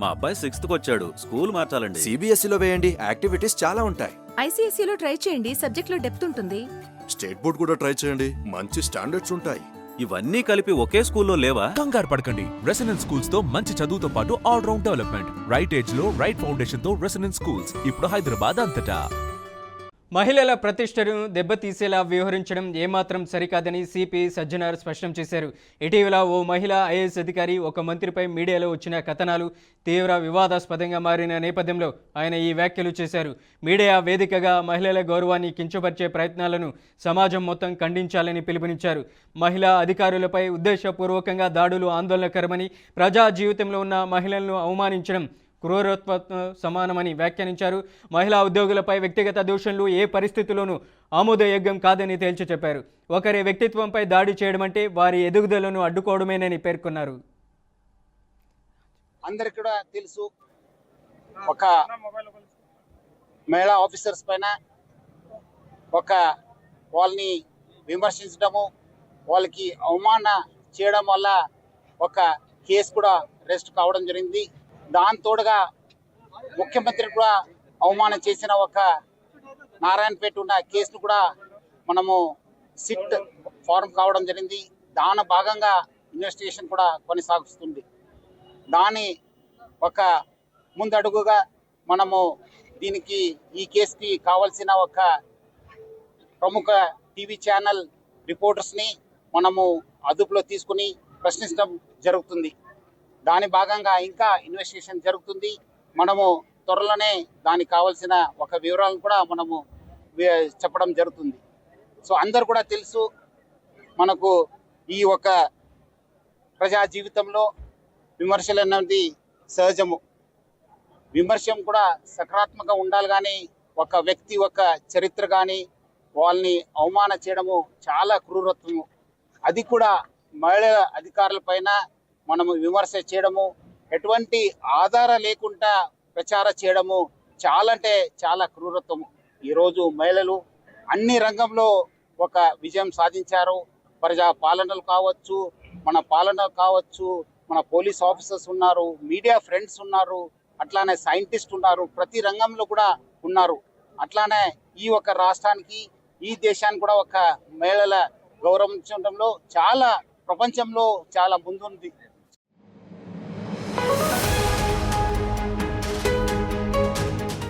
మా అబ్బాయి 6th వచ్చాడు, స్కూల్ మార్చాలండి. సిబిఎస్ఈలో వేయండి, యాక్టివిటీస్ చాలా ఉంటాయి. ఐసీఎస్ఈలో ట్రై చేయండి, సబ్జెక్ట్లో డెప్త్ ఉంటుంది. స్టేట్ బోర్డ్ కూడా ట్రై చేయండి, మంచి స్టాండర్డ్స్ ఉంటాయి. ఇవన్నీ కలిపి ఒకే స్కూల్లో లేవా? కంగారు పడకండి. రెసిడెన్స్ స్కూల్స్ తో మంచి చదువుతో పాటు all round development, right age లో రైట్ ఫౌండేషన్ తో రెసిడెన్స్ స్కూల్స్ ఇప్పుడు హైదరాబాద్ అంతటా. మహిళల ప్రతిష్టను దెబ్బతీసేలా వ్యవహరించడం ఏమాత్రం సరికాదని సిపి సజ్జనార్ స్పష్టం చేశారు. ఇటీవల ఓ మహిళా ఐఏఎస్ అధికారి ఒక మంత్రిపై మీడియాలో వచ్చిన కథనాలు తీవ్ర వివాదాస్పదంగా మారిన నేపథ్యంలో ఆయన ఈ వ్యాఖ్యలు చేశారు. మీడియా వేదికగా మహిళల గౌరవాన్ని కించపరిచే ప్రయత్నాలను సమాజం మొత్తం ఖండించాలని పిలుపునిచ్చారు. మహిళా అధికారులపై ఉద్దేశపూర్వకంగా దాడులు ఆందోళనకరమని, ప్రజా జీవితంలో ఉన్న మహిళలను అవమానించడం క్రూరత్వంతో సమానమని వ్యాఖ్యానించారు. మహిళా ఉద్యోగులపై వ్యక్తిగత దూషణలు ఏ పరిస్థితుల్లోనూ ఆమోదయోగ్యం కాదని తేల్చి చెప్పారు. ఒకరి వ్యక్తిత్వంపై దాడి చేయడం అంటే వారి ఎదుగుదలను అడ్డుకోవడమేనని పేర్కొన్నారు. అందరికి కూడా తెలుసు, ఒక మహిళా ఆఫీసర్స్ పైన వాళ్ళని విమర్శించడము, వాళ్ళకి అవమాన చేయడం వల్ల ఒక కేసు కూడా అరెస్ట్ కావడం జరిగింది. దాని తోడుగా ముఖ్యమంత్రి కూడా అవమానం చేసిన ఒక నారాయణపేట ఉన్న కేసును కూడా మనము సిట్ ఫారం కావడం జరిగింది. దాని భాగంగా ఇన్వెస్టిగేషన్ కూడా కొనసాగుతుంది. దాని ఒక ముందడుగుగా మనము ఈ కేసుకి కావాల్సిన ఒక ప్రముఖ టీవీ ఛానల్ రిపోర్టర్స్ని మనము అదుపులో తీసుకుని ప్రశ్నించడం జరుగుతుంది. దాని భాగంగా ఇంకా ఇన్వెస్టిగేషన్ జరుగుతుంది. మనము త్వరలోనే దానికి కావాల్సిన ఒక వివరాలను కూడా మనము చెప్పడం జరుగుతుంది. సో అందరు కూడా తెలుసు, మనకు ఈ ఒక ప్రజా జీవితంలో విమర్శలు అన్నది సహజము. విమర్శం కూడా సకారాత్మకంగా ఉండాలి, కానీ ఒక వ్యక్తి ఒక చరిత్ర కానీ వాళ్ళని అవమానం చేయడము చాలా క్రూరత్వము. అది కూడా మహిళా అధికారుల పైన మనము విమర్శ చేయడము, ఎటువంటి ఆధారం లేకుండా ప్రచారం చేయడము చాలా అంటే చాలా క్రూరత్వము. ఈరోజు మహిళలు అన్ని రంగంలో ఒక విజయం సాధించారు. ప్రజా పాలనలు కావచ్చు, మన పాలన కావచ్చు, మన పోలీస్ ఆఫీసర్స్ ఉన్నారు, మీడియా ఫ్రెండ్స్ ఉన్నారు, అట్లానే సైంటిస్ట్ ఉన్నారు, ప్రతి రంగంలో కూడా ఉన్నారు. అట్లానే ఈ ఒక రాష్ట్రానికి, ఈ దేశానికి కూడా ఒక మహిళల గౌరవించడంలో చాలా ప్రపంచంలో చాలా ముందుంది.